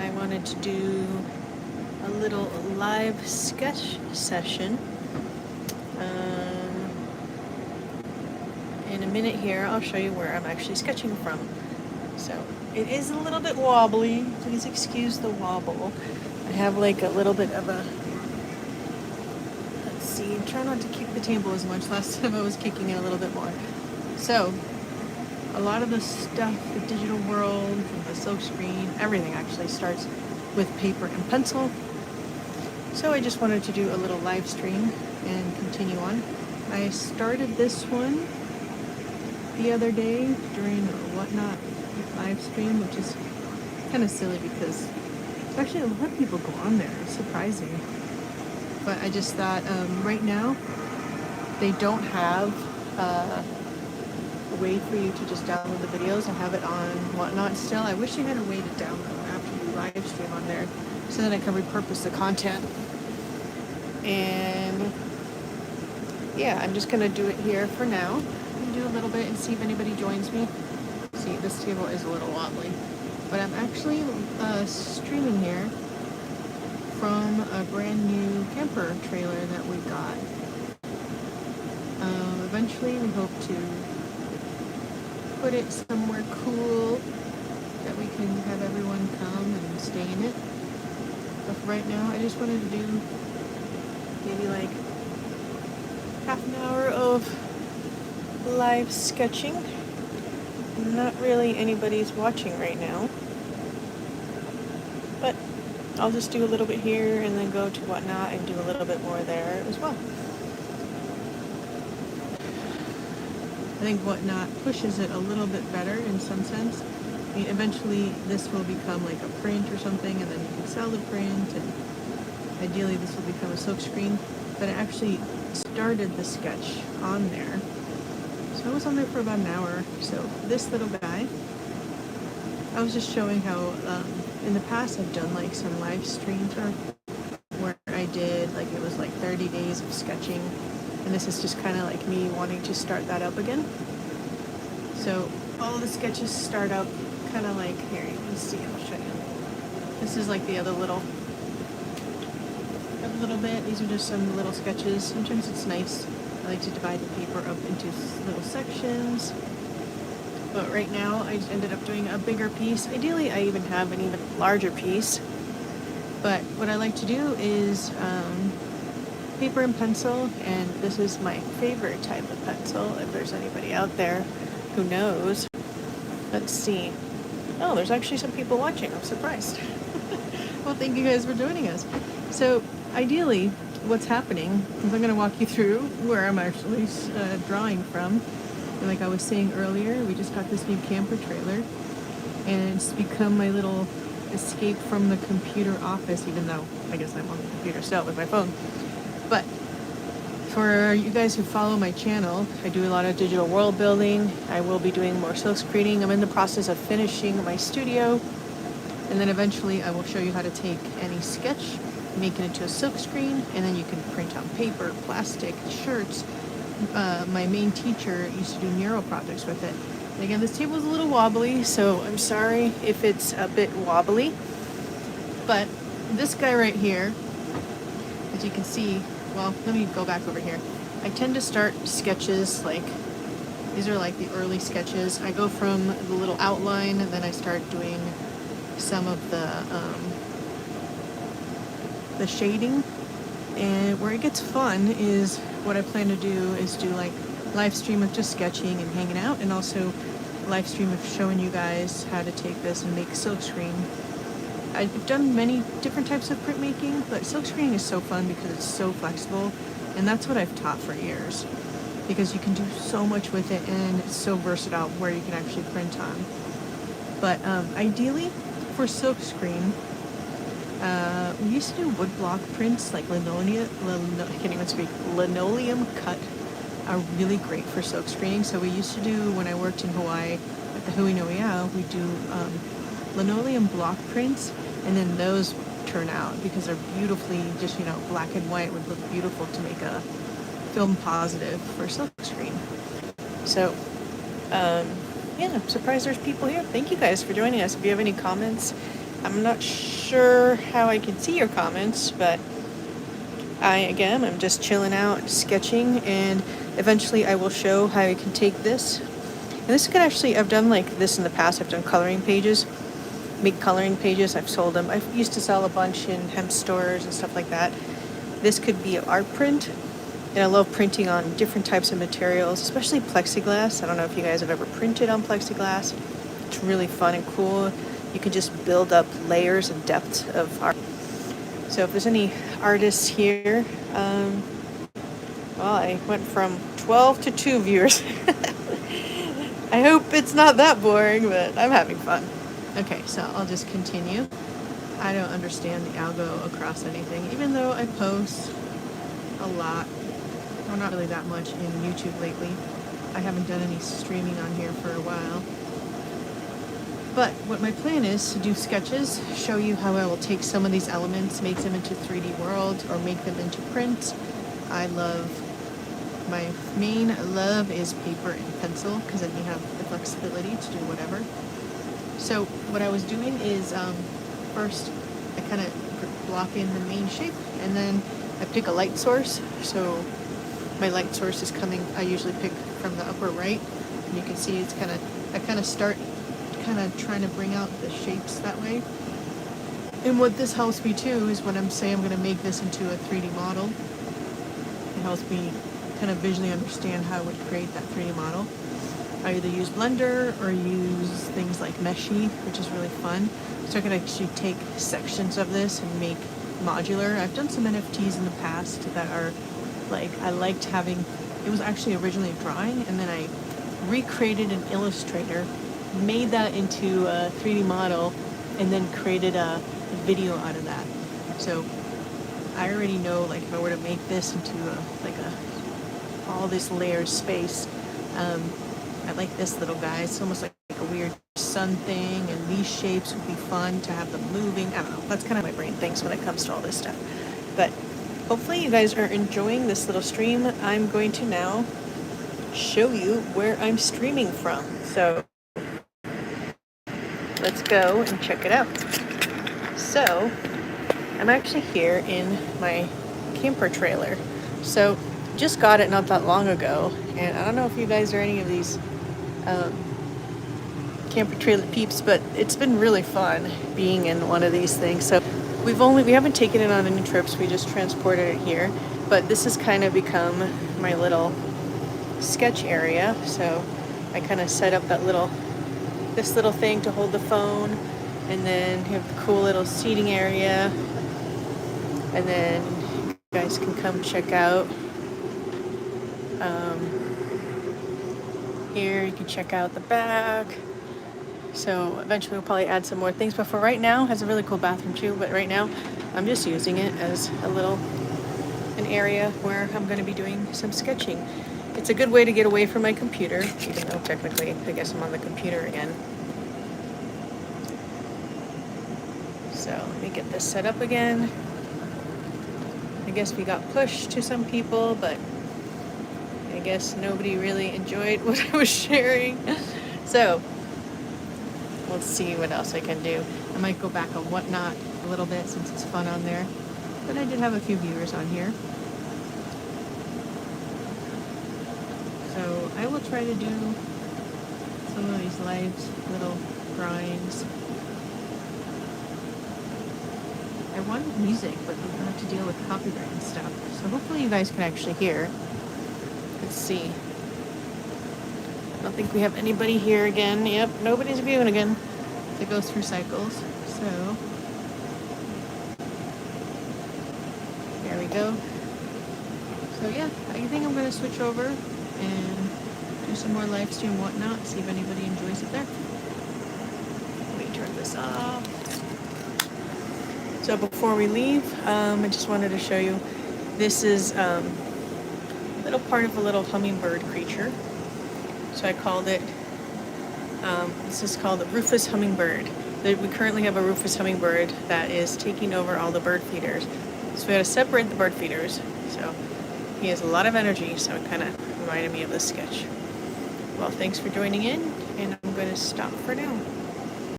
I wanted to do a little live sketch session. In a minute here, I'll show you where I'm actually sketching from. So it is a little bit wobbly. Please excuse the wobble. I have like a little bit of a, let's see, try not to kick the table as much. Last time I was kicking it a little bit more. So a lot of the stuff, the digital world, the silk screen, everything actually starts with paper and pencil. So I just wanted to do a little live stream and continue on. I started this one the other day during a Whatnot live stream, which is kind of silly because actually a lot of people go on there. It's surprising. But I just thought right now they don't have a way for you to just download the videos. I have it on Whatnot still. I wish I had a way to download after you live stream on there so that I can repurpose the content. And yeah, I'm just gonna do it here for now. Do a little bit and see if anybody joins me. See, this table is a little wobbly, but I'm actually streaming here from a brand new camper trailer that we got. Eventually we hope to put it somewhere cool that we can have everyone come and stay in it. But for right now, I just wanted to do maybe like half an hour of live sketching. Not really anybody's watching right now, but I'll just do a little bit here and then go to Whatnot and do a little bit more there as well. I think Whatnot pushes it a little bit better in some sense. I mean, eventually this will become like a print or something, and then you can sell the print, and ideally this will become a silkscreen. But I actually started the sketch on there. So I was on there for about an hour. So this little guy, I was just showing how in the past I've done like some live streams where I did like, it was like 30 days of sketching, and this is just kind of like me wanting to start that up again. So all the sketches start out kind of like, here you can see, I'll show you. This is like the other little bit. These are just some little sketches. Sometimes it's nice. I like to divide the paper up into little sections. But right now I just ended up doing a bigger piece. Ideally I even have an even larger piece. But what I like to do is paper and pencil, and this is my favorite type of pencil, if there's anybody out there who knows. Let's see. Oh, there's actually some people watching. I'm surprised. Well, thank you guys for joining us. So ideally what's happening is I'm going to walk you through where I'm actually drawing from. And like I was saying earlier, we just got this new camper trailer, and it's become my little escape from the computer office, even though I guess I'm on the computer still with my phone. But for you guys who follow my channel, I do a lot of digital world building. I will be doing more silk screening. I'm in the process of finishing my studio, and then eventually I will show you how to take any sketch, make it into a silk screen, and then you can print on paper, plastic, shirts. My main teacher used to do mural projects with it. And again, this table is a little wobbly, so I'm sorry if it's a bit wobbly. But this guy right here, as you can see, well, let me go back over here. I tend to start sketches like, these are like the early sketches. I go from the little outline, and then I start doing some of the shading. And where it gets fun is what I plan to do is do like live stream of just sketching and hanging out, and also live stream of showing you guys how to take this and make silkscreen. I've done many different types of printmaking, but silkscreening is so fun because it's so flexible, and that's what I've taught for years, because you can do so much with it and it's so versatile where you can actually print on. But ideally for silkscreen, we used to do woodblock prints, like linoleum cut are really great for silk screening. So we used to do, when I worked in Hawaii at the Hui Noia, we do linoleum block prints, and then those turn out because they're beautifully, just, you know, black and white would look beautiful to make a film positive for silk screen. So yeah, I'm surprised there's people here. Thank you guys for joining us. If you have any comments, I'm not sure how I can see your comments, but I'm just chilling out, sketching, and eventually I will show how I can take this. And this could actually, I've done like this in the past. I've done coloring pages, make coloring pages. I've sold them. I used to sell a bunch in hemp stores and stuff like that. This could be an art print. And I love printing on different types of materials, especially plexiglass. I don't know if you guys have ever printed on plexiglass. It's really fun and cool. You can just build up layers and depth of art. So if there's any artists here, well, I went from 12 to 2 viewers. I hope it's not that boring, but I'm having fun. Okay, so I'll just continue. I don't understand the algo across anything, even though I post a lot. Well, not really that much in YouTube lately. I haven't done any streaming on here for a while. But what my plan is to do sketches, show you how I will take some of these elements, make them into 3D worlds, or make them into print. My main love is paper and pencil, because then you have the flexibility to do whatever. So what I was doing is, first I kind of block in the main shape, and then I pick a light source. So my light source is coming, I usually pick from the upper right, and you can see it's I kind of start trying to bring out the shapes that way. And what this helps me too is when I'm going to make this into a 3D model, it helps me kind of visually understand how I would create that 3D model. I either use Blender or use things like Meshy, which is really fun. So I can actually take sections of this and make modular. I've done some NFTs in the past that are like, I liked having, it was actually originally a drawing, and then I recreated an Illustrator, made that into a 3D model, and then created a video out of that. So I already know, like, if I were to make this into all this layered space, I like this little guy. It's almost like a weird sun thing, and these shapes would be fun to have them moving. I don't know. That's kind of my brain thinks when it comes to all this stuff. But hopefully you guys are enjoying this little stream. I'm going to now show you where I'm streaming from. So let's go and check it out. So I'm actually here in my camper trailer. So just got it not that long ago, and I don't know if you guys are any of these camper trailer peeps, but it's been really fun being in one of these things. So we haven't taken it on any trips, we just transported it here, but this has kind of become my little sketch area. So I kind of set up this little thing to hold the phone, and then you have the cool little seating area, and then you guys can come check out. Here you can check out the back. So eventually we'll probably add some more things, but for right now, it has a really cool bathroom too, but right now I'm just using it as an area where I'm going to be doing some sketching. It's a good way to get away from my computer, even though technically I guess I'm on the computer again. So let me get this set up again. I guess we got pushed to some people, but I guess nobody really enjoyed what I was sharing. So let's see what else I can do. I might go back on Whatnot a little bit since it's fun on there. But I did have a few viewers on here. So I will try to do some of these live little drawings. I wanted music, but we don't have to deal with copyright and stuff. So hopefully you guys can actually hear. Let's see. I don't think we have anybody here again. Yep, nobody's viewing again. It goes through cycles. So there we go. So yeah, I think I'm gonna switch over and do some more live stream Whatnot, see if anybody enjoys it there. Let me turn this off. So before we leave, I just wanted to show you, this is a little part of a little hummingbird creature. So I called it, this is called the Rufous Hummingbird. We currently have a Rufous Hummingbird that is taking over all the bird feeders. So we had to separate the bird feeders. So he has a lot of energy, so it kind of reminded me of this sketch. Well, thanks for joining in, and I'm going to stop for now.